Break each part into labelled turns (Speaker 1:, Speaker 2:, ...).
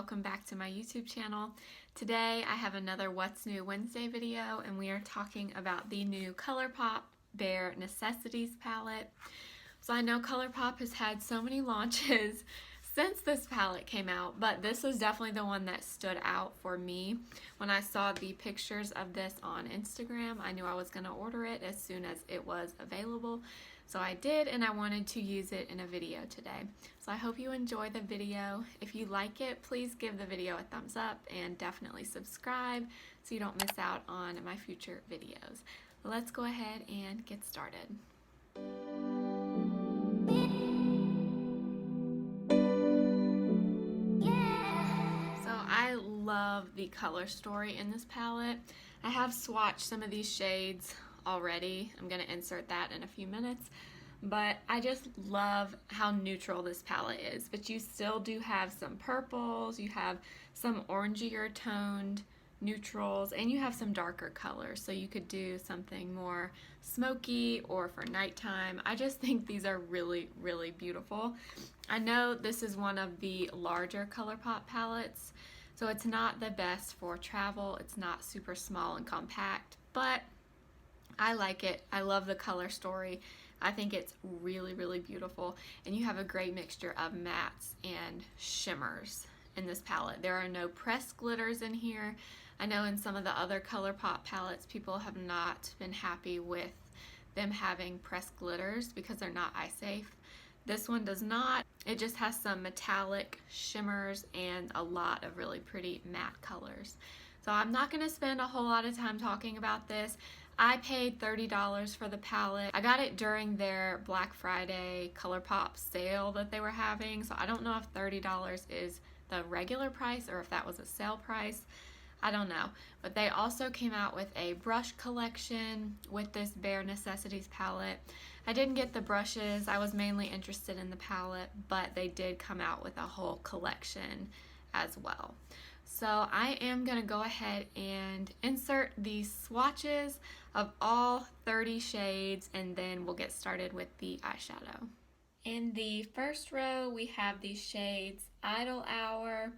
Speaker 1: welcome back to my YouTube channel. Today I have another What's New Wednesday video and we are talking about the new Colourpop Bare Necessities palette. So I know Colourpop has had so many launches since this palette came out, but this was definitely the one that stood out for me. When I saw the pictures of this on Instagram, I knew I was going to order it as soon as it was available. So I did, and I wanted to use it in a video today. So I hope you enjoy the video. If you like it, please give the video a thumbs up and definitely subscribe so you don't miss out on my future videos. Let's go ahead and get started. So I love the color story in this palette. I have swatched some of these shades already. I'm going to insert that in a few minutes, but I just love how neutral this palette is. But you still do have some purples, you have some orangier toned neutrals, and you have some darker colors, so you could do something more smoky or for nighttime. I just think these are really, really beautiful. I know this is one of the larger Colourpop palettes, so it's not the best for travel. It's not super small and compact, but I like it. I love the color story. I think it's really, really beautiful. And you have a great mixture of mattes and shimmers in this palette. There are no pressed glitters in here. I know in some of the other Colourpop palettes, people have not been happy with them having pressed glitters because they're not eye safe. This one does not. It just has some metallic shimmers and a lot of really pretty matte colors. So I'm not going to spend a whole lot of time talking about this. I paid $30 for the palette. I got it during their Black Friday Colourpop sale that they were having, so I don't know if $30 is the regular price or if that was a sale price. I don't know. But they also came out with a brush collection with this Bare Necessities palette. I didn't get the brushes. I was mainly interested in the palette, but they did come out with a whole collection as well. So I am going to go ahead and insert these swatches of all 30 shades, and then we'll get started with the eyeshadow. In the first row, we have these shades Idle Hour,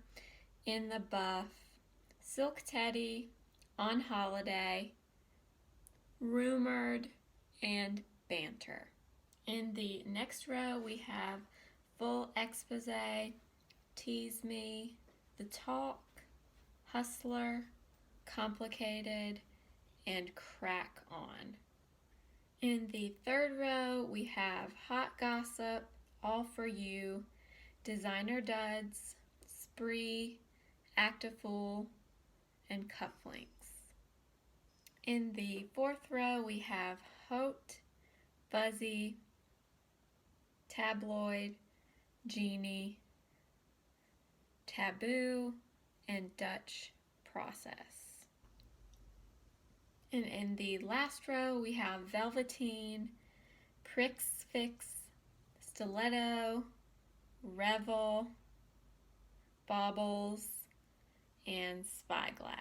Speaker 1: In the Buff, Silk Teddy, On Holiday, Rumored, and Banter. In the next row, we have Full Expose, Tease Me, The Talk, Hustler, Complicated, and Crack On. In the third row, we have Hot Gossip, All For You, Designer Duds, Spree, Act a Fool, and Cufflinks. In the fourth row, we have Haute, Fuzzy, Tabloid, Genie, Taboo, and Dutch Process. And in the last row, we have Velveteen, Pricks Fix, Stiletto, Revel, Baubles, and Spyglass.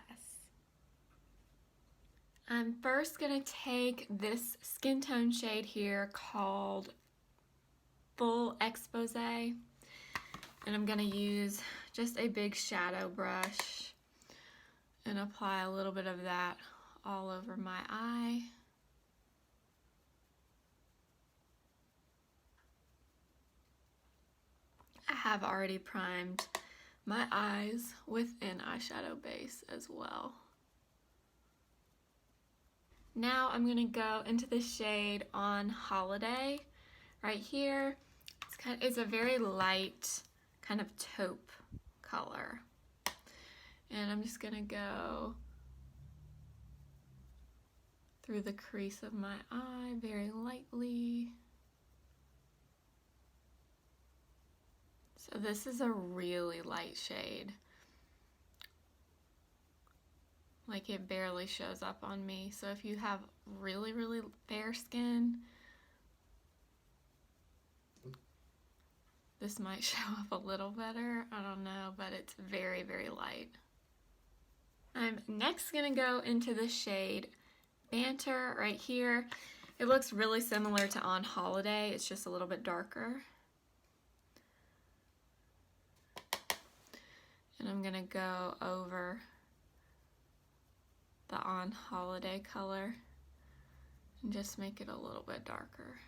Speaker 1: I'm first going to take this skin tone shade here called Full Expose, and I'm going to use just a big shadow brush and apply a little bit of that all over my eye. I have already primed my eyes with an eyeshadow base as well. Now I'm going to go into the shade On Holiday right here. It's a very light kind of taupe color. And I'm just going to go through the crease of my eye very lightly. So this is a really light shade. Like it barely shows up on me. So if you have really, really fair skin, this might show up a little better. I don't know, but it's very, very light. I'm next gonna go into the shade Banter right here. It looks really similar to On Holiday. It's just a little bit darker. And I'm gonna go over the On Holiday color and just make it a little bit darker.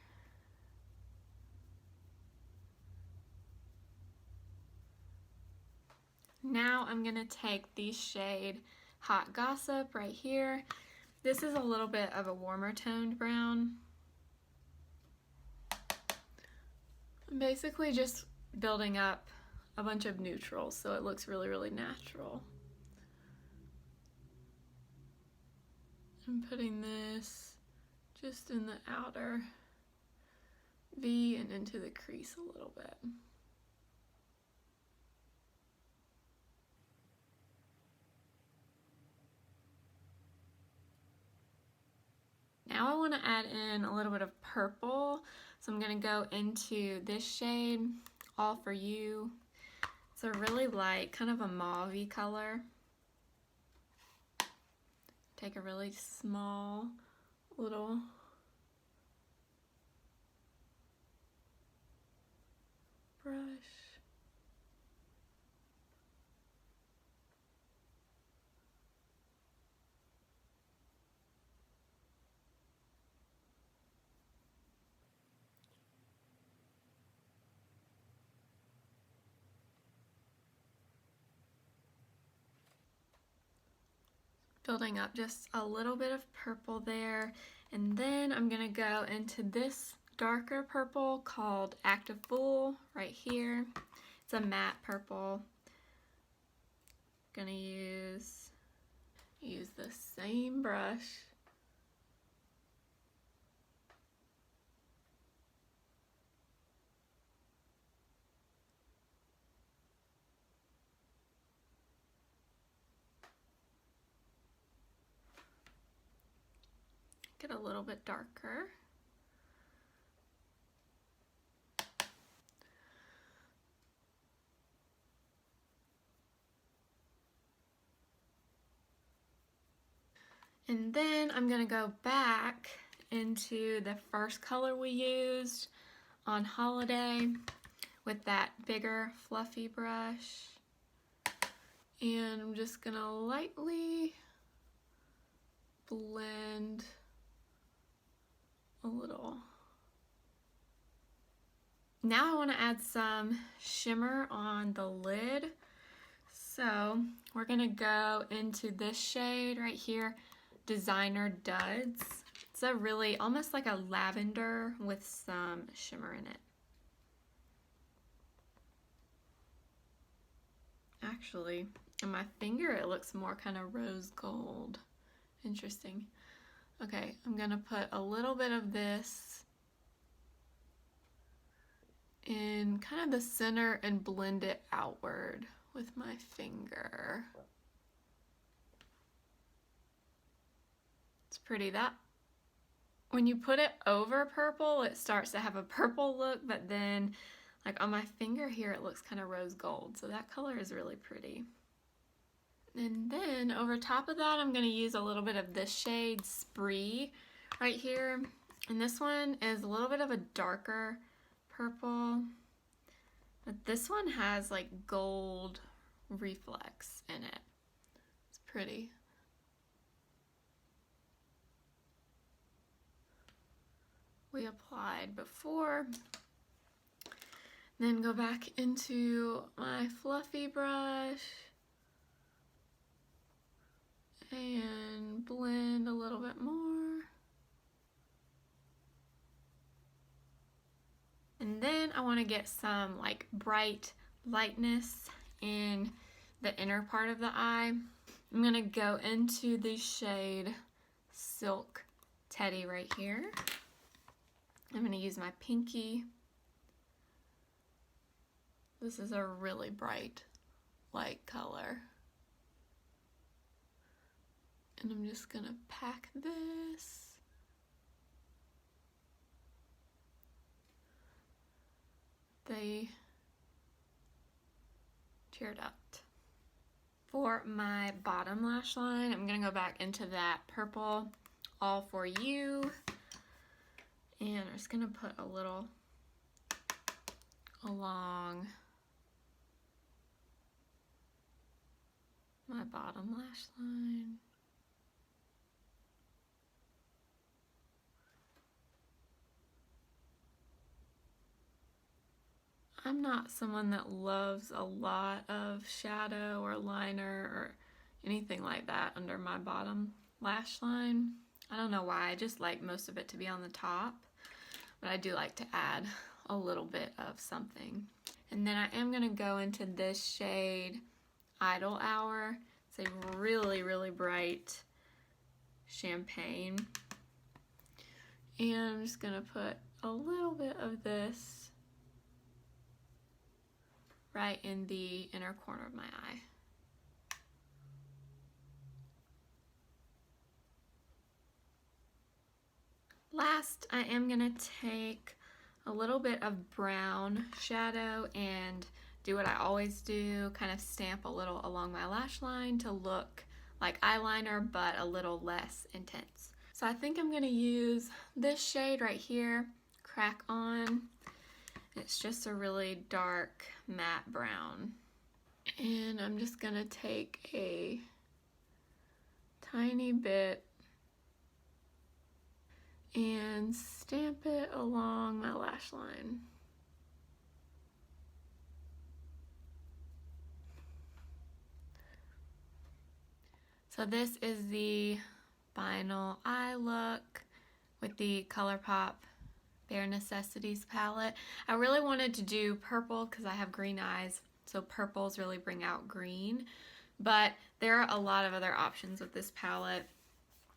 Speaker 1: Now I'm gonna take the shade Hot Gossip right here. This is a little bit of a warmer toned brown. I'm basically just building up a bunch of neutrals so it looks really, really natural. I'm putting this just in the outer V and into the crease a little bit. Now I want to add in a little bit of purple, so I'm going to go into this shade, All For You. It's a really light, kind of a mauve-y color. Take a really small little brush. Building up just a little bit of purple there, and then I'm gonna go into this darker purple called Active Fool right here. It's a matte purple. Gonna use the same brush. Get a little bit darker. And then I'm gonna go back into the first color we used on Holiday with that bigger fluffy brush. And I'm just gonna lightly blend a little. Now I want to add some shimmer on the lid. So we're gonna go into this shade right here, Designer Duds. It's a really, almost like a lavender with some shimmer in it. Actually, on my finger it looks more kind of rose gold. Interesting. Okay, I'm gonna put a little bit of this in kind of the center and blend it outward with my finger. It's pretty. That when you put it over purple, it starts to have a purple look, but then like on my finger here it looks kind of rose gold, so that color is really pretty. And then over top of that I'm going to use a little bit of this shade Spree right here, and this one is a little bit of a darker purple, but this one has like gold reflex in it. It's pretty. We applied before. Then go back into my fluffy brush and blend a little bit more. And then I want to get some like bright lightness in the inner part of the eye. I'm going to go into the shade Silk Teddy right here. I'm going to use my pinky. This is a really bright light color. And I'm just going to pack this. They tiered out. For my bottom lash line, I'm going to go back into that purple All For You. And I'm just going to put a little along my bottom lash line. I'm not someone that loves a lot of shadow or liner or anything like that under my bottom lash line. I don't know why, I just like most of it to be on the top, but I do like to add a little bit of something. And then I am going to go into this shade, Idle Hour. It's a really, really bright champagne. And I'm just going to put a little bit of this right in the inner corner of my eye. Last, I am going to take a little bit of brown shadow and do what I always do, kind of stamp a little along my lash line to look like eyeliner, but a little less intense. So I think I'm going to use this shade right here, Crack On. It's just a really dark matte brown. And I'm just going to take a tiny bit and stamp it along my lash line. So this is the final eye look with the Colourpop Bare Necessities palette. I really wanted to do purple because I have green eyes, so purples really bring out green, but there are a lot of other options with this palette.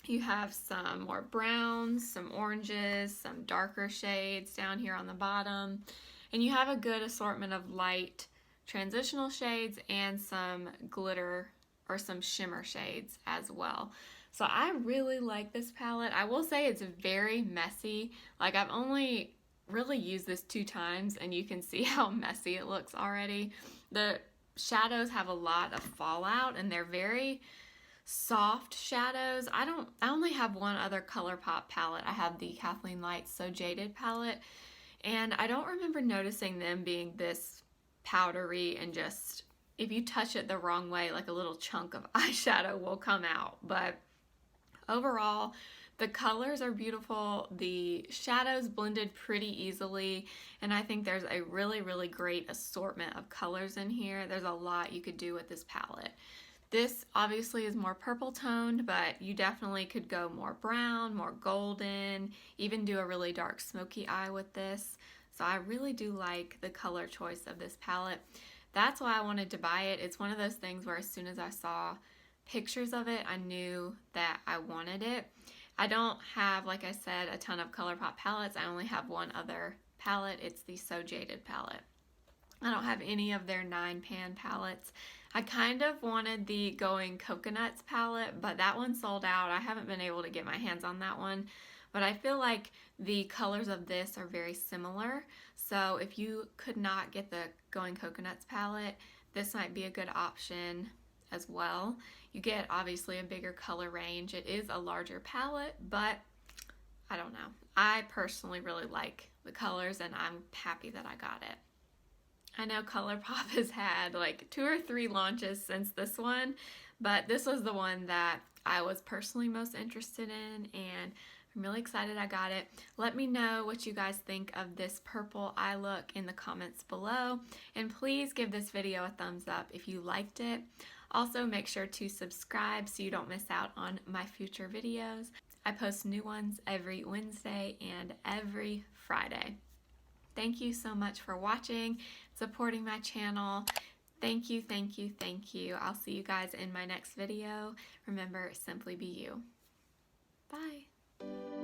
Speaker 1: You have some more browns, some oranges, some darker shades down here on the bottom, and you have a good assortment of light transitional shades and some glitter or some shimmer shades as well. So I really like this palette. I will say it's very messy. Like, I've only really used this 2 times and you can see how messy it looks already. The shadows have a lot of fallout and they're very soft shadows. I only have one other Colourpop palette. I have the Kathleen Light So Jaded palette, and I don't remember noticing them being this powdery and just, if you touch it the wrong way, like a little chunk of eyeshadow will come out. But overall, the colors are beautiful. The shadows blended pretty easily, and I think there's a really, really great assortment of colors in here. There's a lot you could do with this palette. This obviously is more purple toned, but you definitely could go more brown, more golden, even do a really dark smoky eye with this. So I really do like the color choice of this palette. That's why I wanted to buy it. It's one of those things where as soon as I saw pictures of it, I knew that I wanted it. I don't have, like I said, a ton of Colourpop palettes. I only have one other palette. It's the So Jaded palette. I don't have any of their 9-pan palettes. I kind of wanted the Going Coconuts palette, but that one sold out. I haven't been able to get my hands on that one, but I feel like the colors of this are very similar. So if you could not get the Going Coconuts palette, this might be a good option as well. You get obviously a bigger color range. It is a larger palette, but I don't know. I personally really like the colors and I'm happy that I got it. I know Colourpop has had like 2 or 3 launches since this one, but this was the one that I was personally most interested in, and I'm really excited I got it. Let me know what you guys think of this purple eye look in the comments below, and please give this video a thumbs up if you liked it. Also, make sure to subscribe so you don't miss out on my future videos. I post new ones every Wednesday and every Friday. Thank you so much for watching, supporting my channel. Thank you, thank you, thank you. I'll see you guys in my next video. Remember, simply be you. Bye.